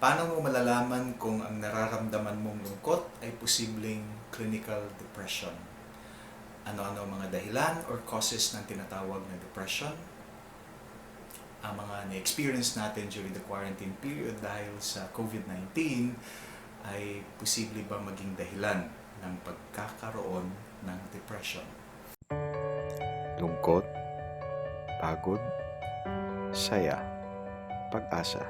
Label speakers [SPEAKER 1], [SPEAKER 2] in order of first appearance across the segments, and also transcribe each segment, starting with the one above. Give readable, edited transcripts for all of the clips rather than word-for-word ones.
[SPEAKER 1] Paano mo malalaman kung ang nararamdaman mong lungkot ay posibleng clinical depression? Ano-ano ang mga dahilan or causes ng tinatawag na depression? Ang mga na-experience natin during the quarantine period dahil sa COVID-19 ay posible ba maging dahilan ng pagkakaroon ng depression?
[SPEAKER 2] Lungkot, pagod, saya, pag-asa.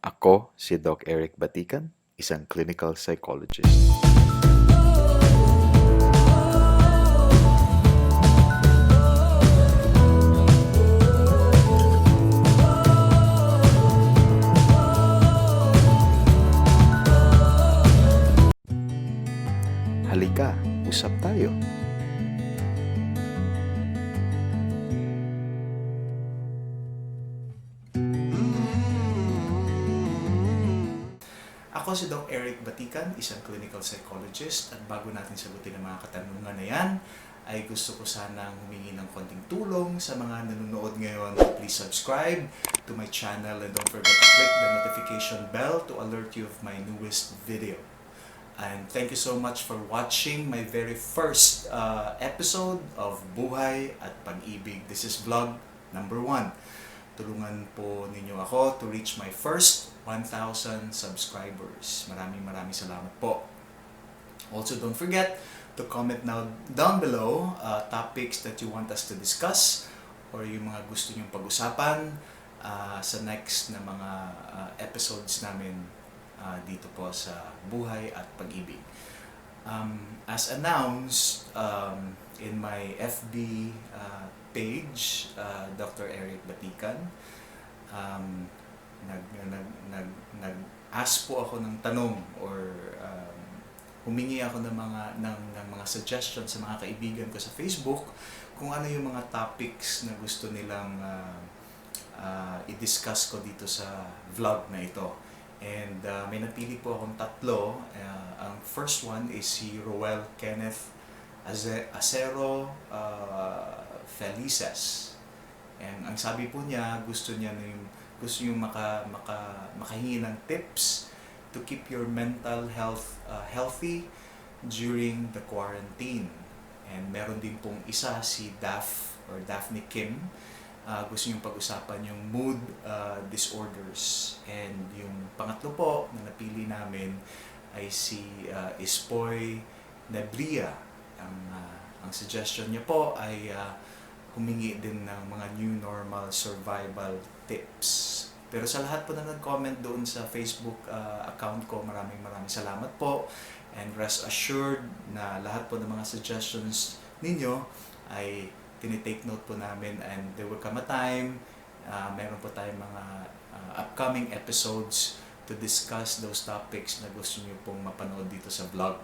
[SPEAKER 2] Ako si Doc Eric Batikan, isang clinical psychologist. Halika, usap tayo.
[SPEAKER 1] Ako si Doc Eric Batikan, isang clinical psychologist, at bago natin sagutin ang mga katanungan na yan, ay gusto ko sanang humingi ng konting tulong sa mga nanonood ngayon. Please subscribe to my channel and don't forget to click the notification bell to alert you of my newest video. And thank you so much for watching my very first episode of Buhay at Pag-ibig. This is vlog number 1. Tulungan po ninyo ako to reach my first 1,000 subscribers. Maraming salamat po. Also, don't forget to comment now down below topics that you want us to discuss or yung mga gusto nyong pag-usapan sa next na mga episodes namin dito po sa Buhay at Pag-ibig. As announced in my FB page, Dr. Eric Batikan, nag-ask po ako ng tanong or humingi ako ng mga suggestions sa mga kaibigan ko sa Facebook kung ano yung mga topics na gusto nilang i-discuss ko dito sa vlog na ito. And may napili po akong tatlo. Ang first one is si Roel Kenneth Acero Felices. And ang sabi po niya, gusto yung makahingi ng tips to keep your mental health healthy during the quarantine. And meron din pong isa, si Daphne Kim. Gusto niyong pag-usapan yung mood disorders. And yung pangatlo po na napili namin ay si Ispoy Nebria. Ang suggestion niya po ay humingi din ng mga new normal survival tips. Pero sa lahat po na nag-comment doon sa Facebook account ko, maraming salamat po. And rest assured na lahat po ng mga suggestions ninyo ay tinitake note po namin, and there will come a time, meron po tayong mga upcoming episodes to discuss those topics na gusto niyo pong mapanood dito sa vlog.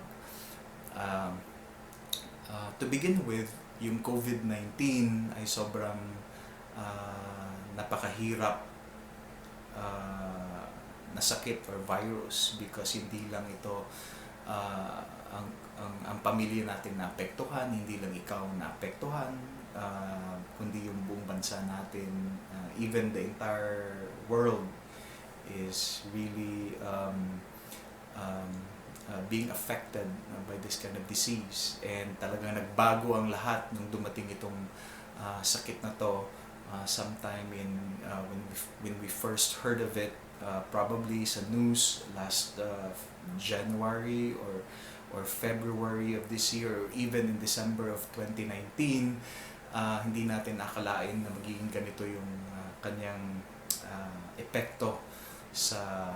[SPEAKER 1] To begin with, yung COVID-19 ay sobrang napakahirap na sakit or virus because hindi lang ito ang pamilya natin naapektuhan, hindi lang ikaw naapektuhan, kundi yung buong bansa natin, even the entire world is really being affected by this kind of disease. And talagang nagbago ang lahat nung dumating itong sakit na to sometime when we first heard of it, probably sa news last January or February of this year, or even in December of 2019. Hindi natin akalain na magiging ganito yung kanyang epekto sa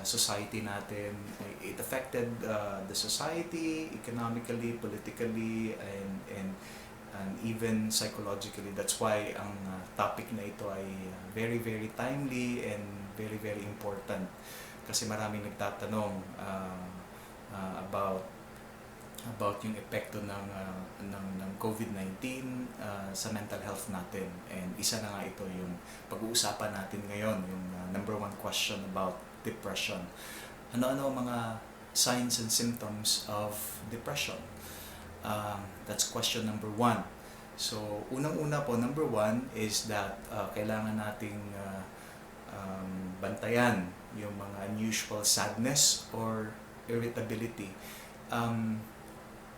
[SPEAKER 1] society natin. It affected the society economically, politically, and even psychologically. That's why ang topic na ito ay very timely and very important, kasi maraming nagtatanong about yung epekto ng COVID-19 sa mental health natin. And isa na nga ito yung pag-uusapan natin ngayon, yung number 1 question about depression. Ano-ano ang mga signs and symptoms of depression? That's question number 1. So, unang-una po, number 1 is that kailangan nating bantayan yung mga unusual sadness or irritability.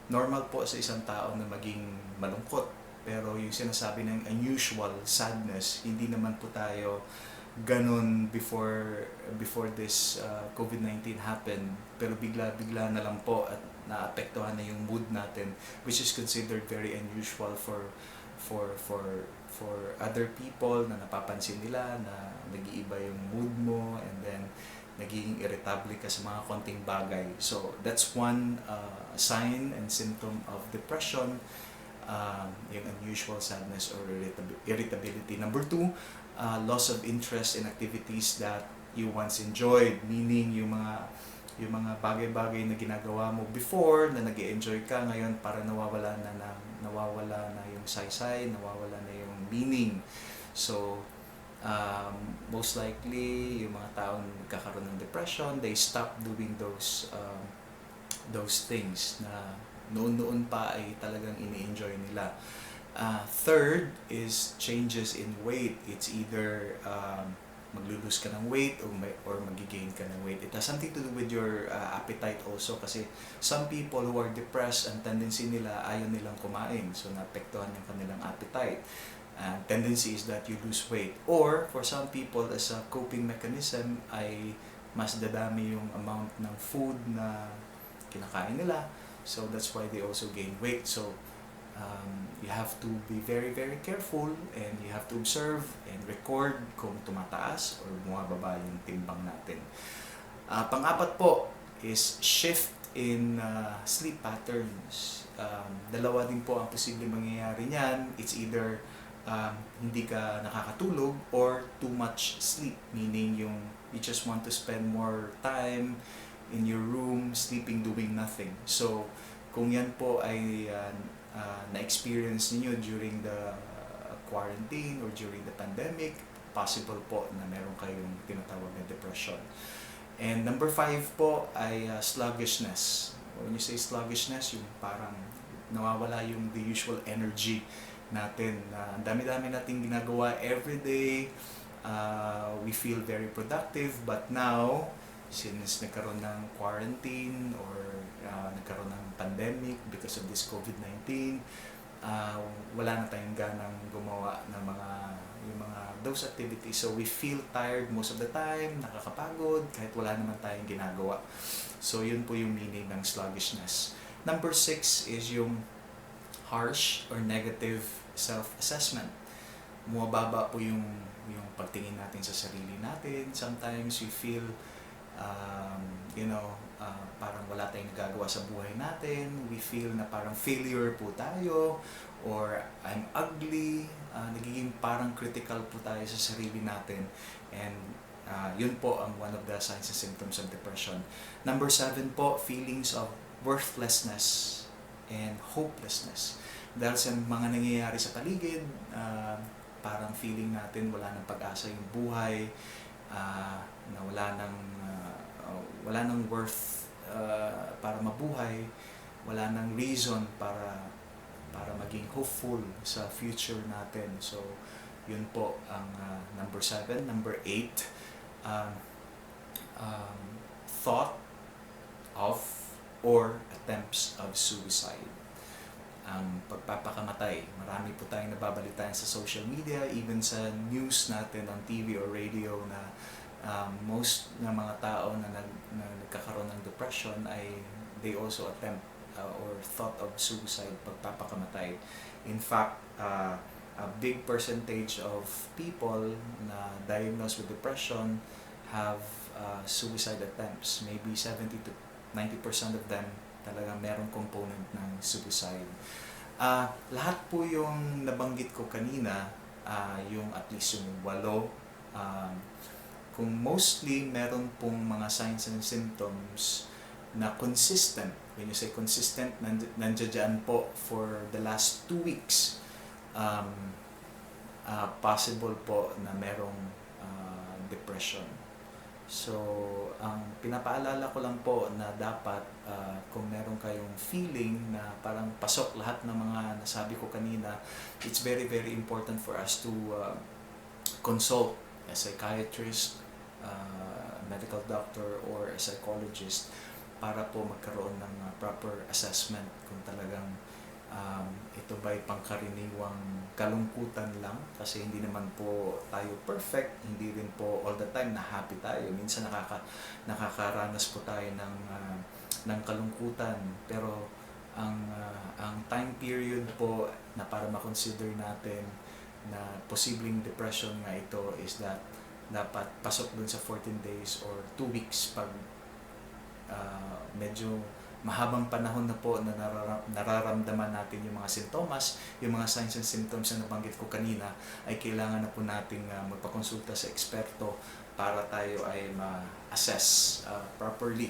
[SPEAKER 1] Normal po sa isang tao na maging malungkot, pero yung sinasabi ng unusual sadness, hindi naman po tayo ganun before this COVID-19 happened, pero bigla-bigla na lang po at naapektuhan na yung mood natin, which is considered very unusual for other people, na napapansin nila na nag-iiba yung mood mo, and then nagiging irritable ka sa mga konting bagay. So that's one sign and symptom of depression, yung unusual sadness or irritability. Number 2, loss of interest in activities that you once enjoyed, meaning yung mga bagay-bagay na ginagawa mo before na nag-enjoy ka, ngayon para nawawala na yung saysay, nawawala na yung meaning. So most likely yung mga taong nagkakaroon ng depression, they stop doing those things na noon pa ay talagang ini-enjoy nila. Third is changes in weight. It's either maglulose ka ng weight or magigain ka ng weight. It has something to do with your appetite also, kasi some people who are depressed, ang tendency nila ayaw nilang kumain, so naapektuhan yung kanilang appetite. Tendency is that you lose weight, or for some people as a coping mechanism ay mas dadami yung amount ng food na kinakain nila, so that's why they also gain weight. So you have to be very very careful, and you have to observe and record kung tumataas or bumababa yung timbang natin. Pang-apat po is shift in sleep patterns. Dalawa din po ang posibleng mangyayari niyan. It's either hindi ka nakakatulog or too much sleep, meaning you just want to spend more time in your room sleeping, doing nothing. So kung yan po ay na-experience niyo during the quarantine or during the pandemic, possible po na meron kayong tinatawag na depression. And number 5 po ay sluggishness. When you say sluggishness, yung parang nawawala yung the usual energy natin. Ang dami-dami nating ginagawa everyday. We feel very productive, but now, since nagkaroon ng quarantine or nagkaroon ng pandemic because of this COVID-19, wala na tayong ganang gumawa ng those activities. So we feel tired most of the time, nakakapagod kahit wala naman tayong ginagawa. So yun po yung meaning ng sluggishness. Number 6 is yung harsh or negative self-assessment. Bumababa po yung pagtingin natin sa sarili natin. Sometimes we feel parang wala tayong nagagawa sa buhay natin. We feel na parang failure po tayo, or I'm ugly. Nagiging parang critical po tayo sa sarili natin. And yun po ang one of the signs and symptoms of depression. Number 7 po, feelings of worthlessness and hopelessness. Dahil sa mga nangyayari sa paligid, parang feeling natin wala nang pag-asa yung buhay, na wala nang worth para mabuhay, wala nang reason para maging hopeful sa future natin. So yun po ang number 7. Number 8, thought of or attempts of suicide. Ang pagpapakamatay. Marami po tayong nababalitaan sa social media, even sa news natin on TV or radio, na most ng mga tao na nagkakaroon ng depression ay they also attempt or thought of suicide, pagpapakamatay. In fact, a big percentage of people na diagnosed with depression have suicide attempts. Maybe 70 to 90% of them talaga merong component ng suicide. Lahat po yung nabanggit ko kanina, yung at least yung 8, kung mostly meron pong mga signs and symptoms na consistent. When you say consistent, nandiyan po for the last 2 weeks, possible po na merong depression. So, ang pinapaalala ko lang po na dapat kung meron kayong feeling na parang pasok lahat ng mga nasabi ko kanina, it's very very important for us to consult a psychiatrist, medical doctor or a psychologist para po magkaroon ng proper assessment kung talagang ito ba'y pangkaraniwang kalungkutan lang, kasi hindi naman po tayo perfect, hindi rin po all the time na happy tayo. Minsan nakakaranas po tayo ng kalungkutan, pero ang time period po na para makonsider natin na posibleng depression nga ito is that dapat pasok dun sa 14 days or 2 weeks pag medyo mahabang panahon na po na nararamdaman natin yung mga sintomas, yung mga signs and symptoms na nabanggit ko kanina, ay kailangan na po nating magpakonsulta sa eksperto para tayo ay ma-assess properly.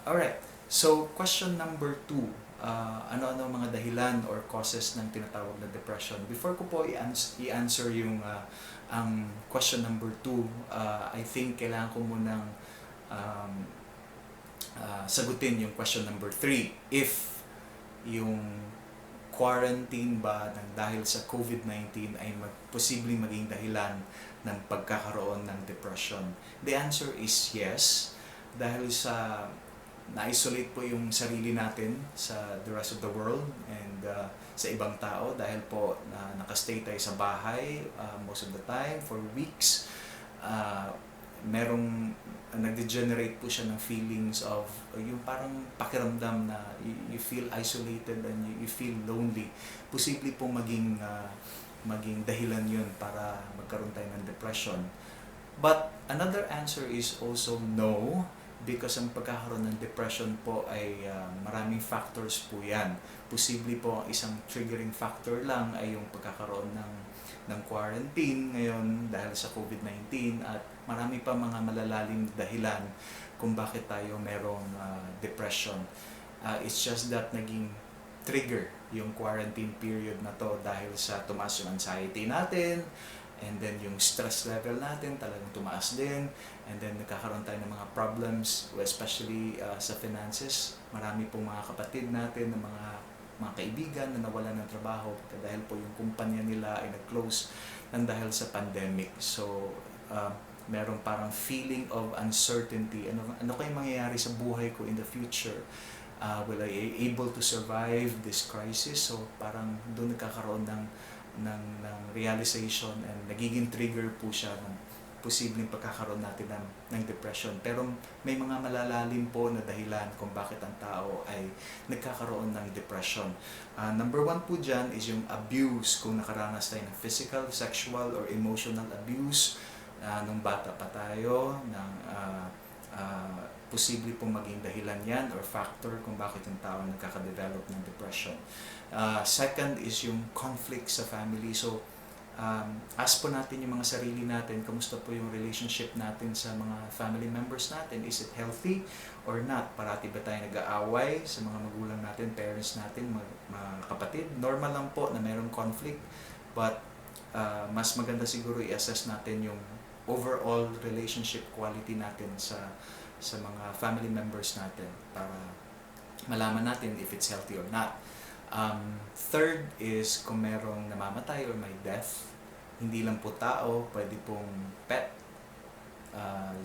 [SPEAKER 1] Alright, so question number 2. Ano-ano mga dahilan or causes ng tinatawag na depression? Before ko po i-answer yung ang question number 2, I think kailangan ko munang sagutin yung question number 3. If yung quarantine ba ng dahil sa COVID-19 ay posibleng maging dahilan ng pagkakaroon ng depression? The answer is yes. Dahil sa na-isolate po yung sarili natin sa the rest of the world and sa ibang tao dahil po nakastay tayo sa bahay most of the time for weeks. Merong nag-degenerate po siya ng feelings of yung parang pakiramdam na you feel isolated and you feel lonely. Posible po maging dahilan yun para magkaroon tayo ng depression. But another answer is also no, because ang pagkakaroon ng depression po ay maraming factors po yan. Posible po isang triggering factor lang ay yung pagkakaroon ng quarantine ngayon dahil sa COVID-19, at marami pa mga malalalim dahilan kung bakit tayo merong depression. It's just that naging trigger yung quarantine period na to dahil sa tumaas yung anxiety natin, and then yung stress level natin talagang tumaas din, and then nagkakaroon tayo ng mga problems, especially sa finances. Marami pong mga kapatid natin, ng mga kaibigan na nawalan ng trabaho dahil po yung kumpanya nila ay nag-close ng dahil sa pandemic. So merong parang feeling of uncertainty. Ano kayong mangyayari sa buhay ko in the future? Will I able to survive this crisis? So parang doon nagkakaroon ng realization, and nagiging trigger po siya ng posibleng pagkakaroon natin ng depression. Pero may mga malalalim po na dahilan kung bakit ang tao ay nagkakaroon ng depression. Number 1 po dyan is yung abuse. Kung nakaranas tayo ng physical, sexual, or emotional abuse nung bata pa tayo, posible pong maging dahilan yan or factor kung bakit yung tao nagkakadevelop ng depression. Second is yung conflict sa family. So ask po natin yung mga sarili natin, kamusta po yung relationship natin sa mga family members natin? Is it healthy or not? Parati ba tayo nag-aaway sa mga magulang natin, parents natin, mga kapatid? Normal lang po na mayroong conflict, but mas maganda siguro i-assess natin yung overall relationship quality natin sa mga family members natin para malaman natin if it's healthy or not. Third is kung merong namamatay or may death. Hindi lang po tao, pwede pong pet.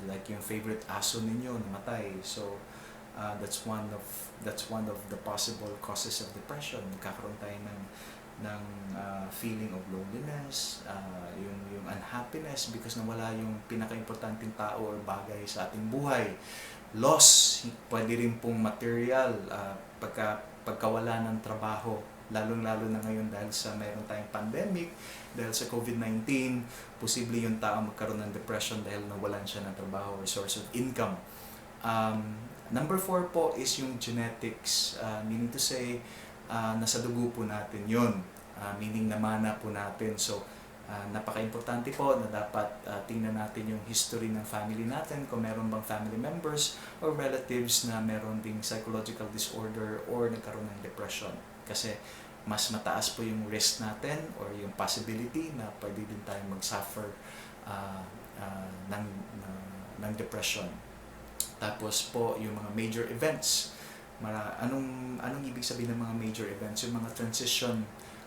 [SPEAKER 1] Like yung favorite aso ninyo namatay. So that's one of the possible causes of depression. Nagkakaroon tayo ng feeling of loneliness, yung unhappiness because nawala yung pinaka-importanting tao or bagay sa ating buhay. Loss, pwede rin pong material, pagkawala ng trabaho, lalong-lalo na ngayon dahil sa mayroon tayong pandemic, dahil sa COVID-19, posible yung tao magkaroon ng depression dahil nawalan siya ng trabaho or source of income. Number 4 po is yung genetics, meaning to say, nasa dugo po natin yun, meaning namana po natin. So, napaka-importante po na dapat tingnan natin yung history ng family natin, kung meron bang family members or relatives na meron ding psychological disorder or nagkaroon ng depression. Kasi mas mataas po yung risk natin or yung possibility na pwede din tayong mag-suffer ng depression. Tapos po yung mga major events. Anong ibig sabihin ng mga major events? Yung mga transition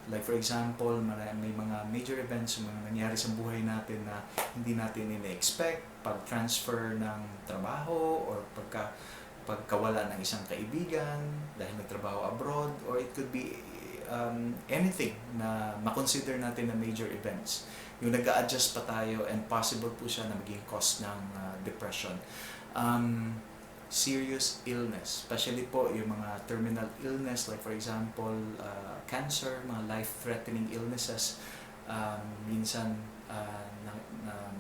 [SPEAKER 1] Like for example, may mga major events, mga nangyari sa buhay natin na hindi natin ina-expect, pag-transfer ng trabaho or pagkawala ng isang kaibigan dahil nagtrabaho abroad, or it could be anything na makonsider natin na major events. Yung nag-a-adjust pa tayo and possible po siya na maging cause ng depression. Serious illness, especially po yung mga terminal illness, like for example, cancer, mga life-threatening illnesses. Minsan,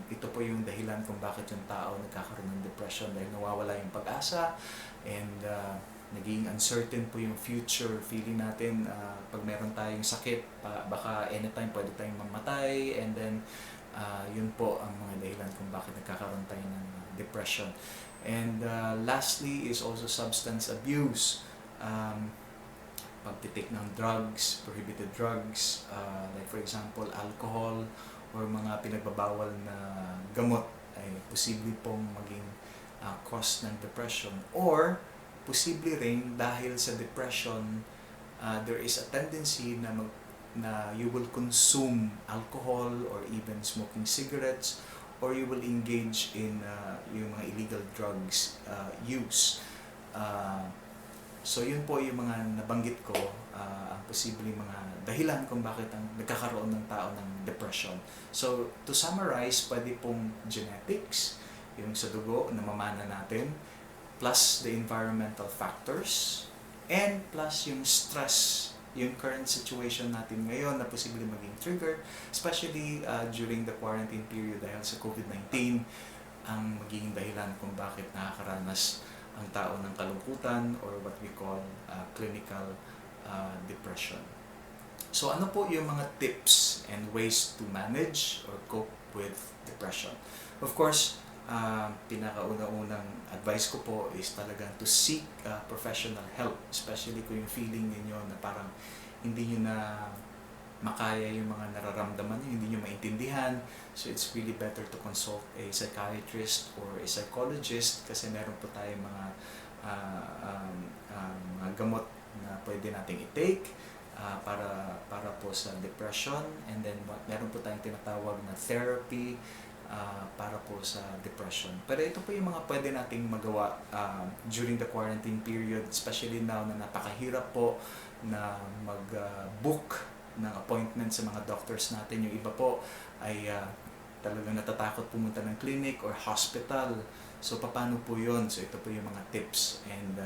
[SPEAKER 1] ito po yung dahilan kung bakit yung tao nagkakaroon ng depression dahil nawawala yung pag-asa and naging uncertain po yung future. Feeling natin pag meron tayong sakit, baka anytime pwede tayong mamatay, and then yun po ang mga dahilan kung bakit nagkakaroon tayo ng depression. And lastly is also substance abuse. Pagtitake ng drugs, prohibited drugs, like for example alcohol or mga pinagbabawal na gamot ay posible pong maging cause ng depression. Or posible rin dahil sa depression, there is a tendency na you will consume alcohol or even smoking cigarettes, or you will engage in yung mga illegal drugs use. So yun po yung mga nabanggit ko, ang posibleng mga dahilan kung bakit nagkakaroon ng tao ng depression. So to summarize, pwede pong genetics, yung sa dugo na mamana natin, plus the environmental factors, and plus yung stress, yung current situation natin ngayon na posibleng maging trigger, especially during the quarantine period dahil sa COVID-19, ang magiging dahilan kung bakit nakakaranas ang tao ng kalungkutan or what we call clinical depression. So ano po yung mga tips and ways to manage or cope with depression? Of course, pinakauna-unang advice ko po is talagang to seek professional help, especially kung yung feeling ninyo na parang hindi nyo na makaya yung mga nararamdaman nyo, hindi nyo maintindihan. So it's really better to consult a psychiatrist or a psychologist kasi meron po tayong mga gamot na pwede nating i-take para po sa depression, and then meron po tayong tinatawag na therapy para po sa depression. Pero ito po yung mga pwede nating magawa during the quarantine period, especially now na napakahirap po na mag-book ng appointment sa mga doctors natin. Yung iba po ay talagang natatakot pumunta ng clinic or hospital. So paano po yun? So ito po yung mga tips and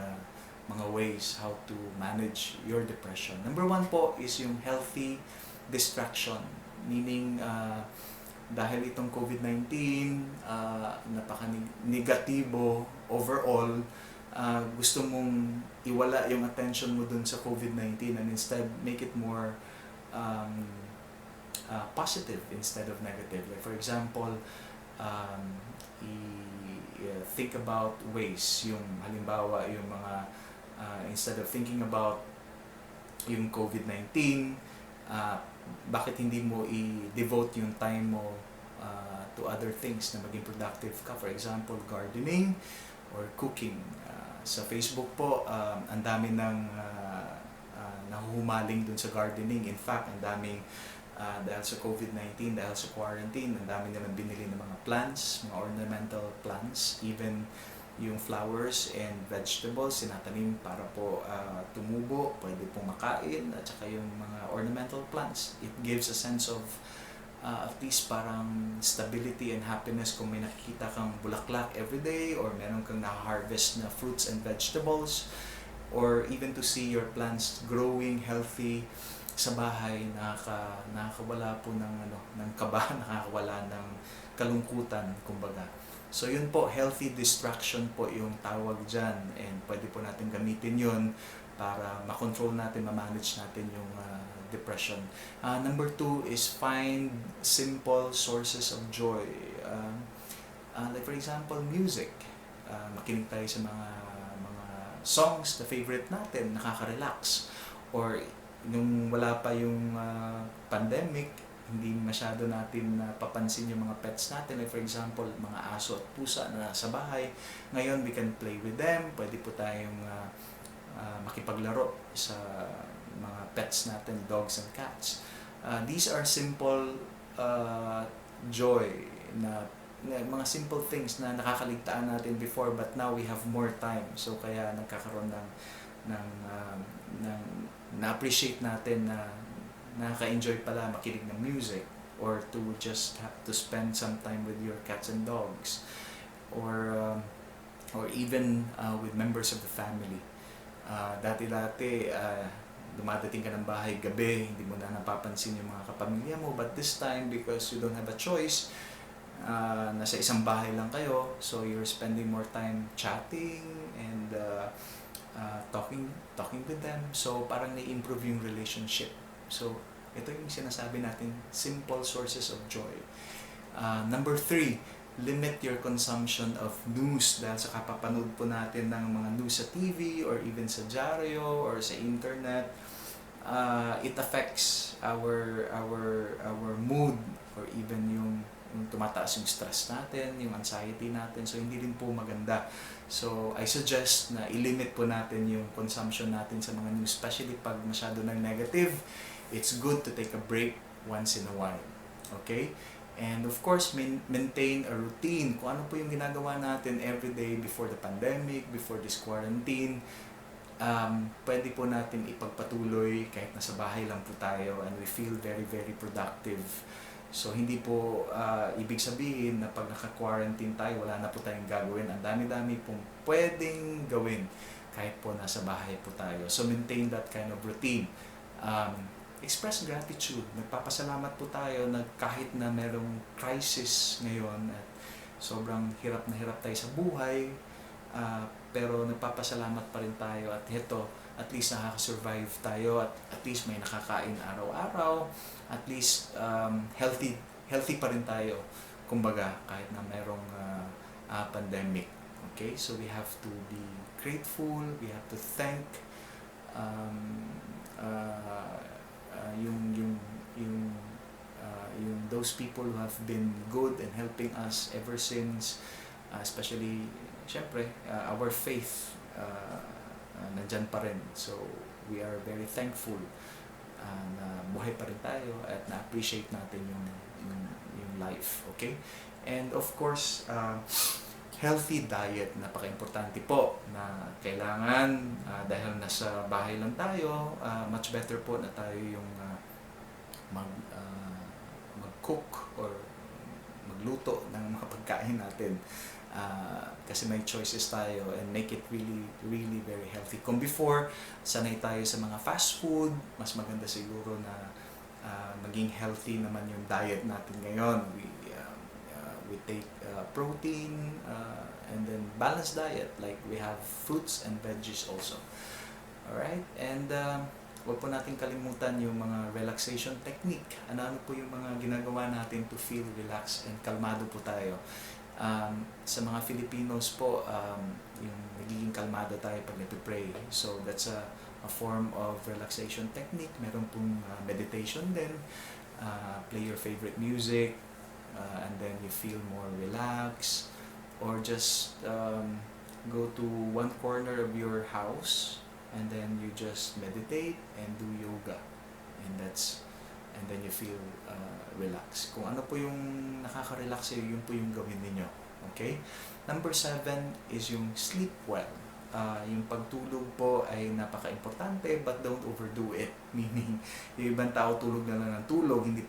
[SPEAKER 1] mga ways how to manage your depression. Number one po is yung healthy distraction. Meaning, dahil itong COVID-19, napaka-negatibo overall, gusto mong iwala yung attention mo dun sa COVID-19 and instead make it more positive instead of negative. Like for example, think about ways, yung halimbawa yung mga instead of thinking about yung COVID-19, bakit hindi mo i-devote yung time mo to other things na maging productive ka? For example, gardening or cooking. Sa Facebook po, ang dami ng nahuhumaling dun sa gardening. In fact, ang daming dahil sa COVID-19, dahil sa quarantine, ang dami naman binili ng mga plants, mga ornamental plants, even yung flowers and vegetables, sinatanim para po tumubo, pwede pong makain, at saka yung mga ornamental plants. It gives a sense of at least parang stability and happiness kung may nakikita kang bulaklak everyday, or meron kang na-harvest na fruits and vegetables, or even to see your plants growing healthy sa bahay, nakakawala po ng kaba, nakakawala ng kalungkutan, kumbaga. So yun po, healthy distraction po yung tawag dyan, and pwede po natin gamitin yun para makontrol natin, ma-manage natin yung depression. Number 2 is find simple sources of joy. Like for example, music. Makinig tayo sa mga songs na favorite natin, nakaka-relax. Or nung wala pa yung pandemic, hindi masyado natin papansin yung mga pets natin. Like for example, mga aso at pusa na nasa bahay. Ngayon, we can play with them. Pwede po tayong makipaglaro sa mga pets natin, dogs and cats. These are simple joy na mga simple things na nakakaligtaan natin before, but now we have more time. So kaya nagkakaroon ng na-appreciate natin na nakaka-enjoy pala makinig ng music, or to just have to spend some time with your cats and dogs, or even with members of the family. Dati-dati, dumadating ka ng bahay gabi, hindi mo na napapansin yung mga kapamilya mo, but this time, because you don't have a choice, nasa isang bahay lang kayo, so you're spending more time chatting and talking with them. So parang na-improve yung relationship. So ito yung sinasabi natin, simple sources of joy. Number 3, limit your consumption of news. Dahil sa kapapanood po natin ng mga news sa TV or even sa dyaryo or sa internet, it affects our mood, or even yung tumataas yung stress natin, yung anxiety natin. So hindi rin po maganda. So I suggest na i-limit po natin yung consumption natin sa mga news, especially pag masyado ng negative. It's good to take a break once in a while. Okay? And of course, maintain a routine. Kung ano po yung ginagawa natin every day before the pandemic, before this quarantine, pwede po natin ipagpatuloy kahit nasa bahay lang po tayo, and we feel very, very productive. So hindi po ibig sabihin na pag naka-quarantine tayo, wala na po tayong gagawin. Ang dami-dami pong pwedeng gawin kahit po nasa bahay po tayo. So maintain that kind of routine. Express gratitude. Nagpapasalamat po tayo na kahit na merong crisis ngayon at sobrang hirap na hirap tayo sa buhay, pero nagpapasalamat pa rin tayo, at ito, at least nakaka-survive tayo, at least may nakakain araw-araw, at least healthy pa rin tayo, kumbaga, kahit na merong pandemic. Okay? So we have to be grateful, we have to thank yung those people who have been good and helping us ever since, especially syempre our faith nandyan pa rin. So we are very thankful na buhay pa rin tayo at na-appreciate natin yung life. Okay? And of course, healthy diet, napaka-importante po na kailangan, dahil nasa bahay lang tayo, much better po na tayo yung mag-cook or magluto ng mga pagkain natin, kasi may choices tayo, and make it really, really very healthy. Kung before, sanay tayo sa mga fast food, mas maganda siguro na maging healthy naman yung diet natin ngayon. We take protein and then balanced diet, like we have fruits and veggies also. Alright? And huwag po natin kalimutan yung mga relaxation technique. Ano po yung mga ginagawa natin to feel relaxed and kalmado po tayo. Sa mga Filipinos po, yung nagiging kalmado tayo pag nagpe-pray. So that's a form of relaxation technique. Meron pong meditation din. Play your favorite music, and then you feel more relaxed, or just go to one corner of your house and then you just meditate and do yoga, and then you feel relaxed. Kung ano po yung nakaka-relax sa'yo, yun po yung gawin ninyo. Okay? Number 7 is yung sleep well. Yung pagtulog po ay napaka-importante, but don't overdo it. Meaning, yung ibang tao tulog na lang ng tulog, hindi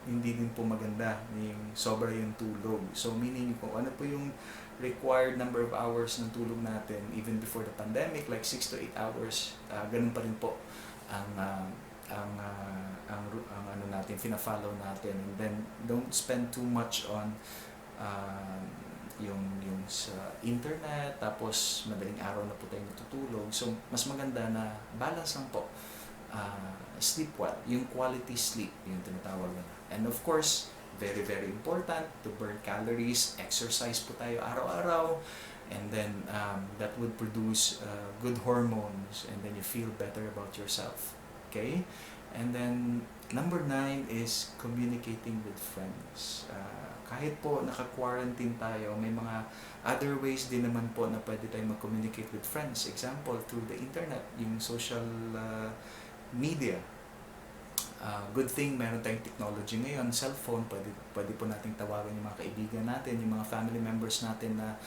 [SPEAKER 1] din po maganda yung sobra yung tulog. So meaning, kung ano po yung required number of hours ng tulog natin, even before the pandemic, like 6 to 8 hours, ganun pa rin po ang ano natin, fina-follow natin. And then don't spend too much on yung sa internet, tapos madaling araw na po tayo natutulog. So mas maganda na balance lang po. Sleep well, yung quality sleep, yung tinatawag na. And of course, very, very important to burn calories. Exercise po tayo araw-araw, and then that would produce good hormones, and then you feel better about yourself. Okay? And then number 9 is communicating with friends. Kahit po naka-quarantine tayo, may mga other ways din naman po na pwede tayong mag-communicate with friends. Example, through the internet, yung social media. Good thing meron tayong technology ngayon, cellphone, pwede po nating tawagan yung mga kaibigan natin, yung mga family members natin na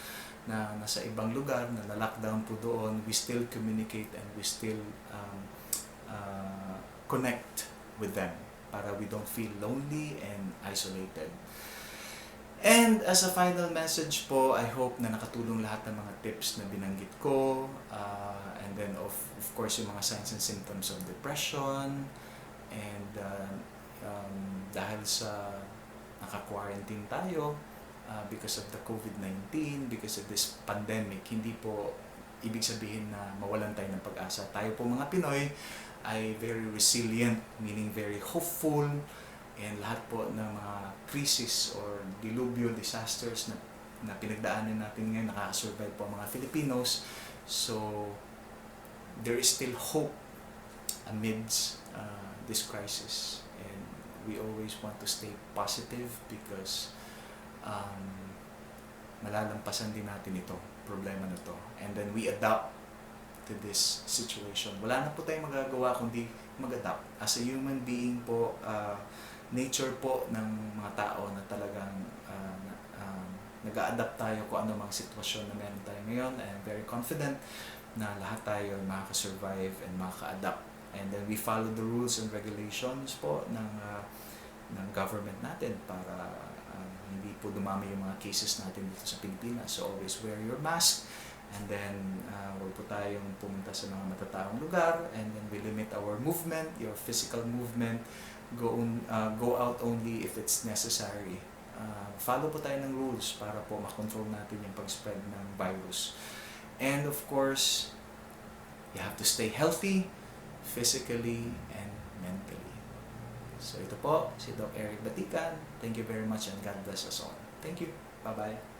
[SPEAKER 1] nasa ibang lugar, na na-lockdown po doon. We still communicate and we still connect with them para we don't feel lonely and isolated. And as a final message po, I hope na nakatulong lahat ng mga tips na binanggit ko. And then of course yung mga signs and symptoms of depression. And dahil sa naka-quarantine tayo because of the COVID-19, because of this pandemic, hindi po ibig sabihin na mawalan tayo ng pag-asa. Tayo po mga Pinoy ay very resilient, meaning very hopeful, and lahat po ng mga crisis or dilubyo, disasters na pinagdaanan natin ngayon, nakaka-survive po ang mga Filipinos. So, there is still hope amidst this crisis. And we always want to stay positive because malalampasan din natin ito, problema na to. And then we adapt to this situation. Wala na po tayong magagawa kundi mag-adapt. As a human being po, nature po ng mga tao na talagang nag-a-adapt tayo kung ano mang sitwasyon na meron tayo ngayon. I am very confident na lahat tayo makaka-survive and makaka-adapt. And then we follow the rules and regulations po ng government natin para hindi po dumami yung mga cases natin dito sa Pilipinas. So always wear your mask. And then, huwag po tayong pumunta sa mga matataong lugar. And then, we limit our movement, your physical movement. Go out only if it's necessary. Follow po tayo ng rules para po makontrol natin yung pag-spread ng virus. And of course, you have to stay healthy, physically and mentally. So ito po, si Doc Eric Batikan. Thank you very much and God bless us all. Thank you. Bye-bye.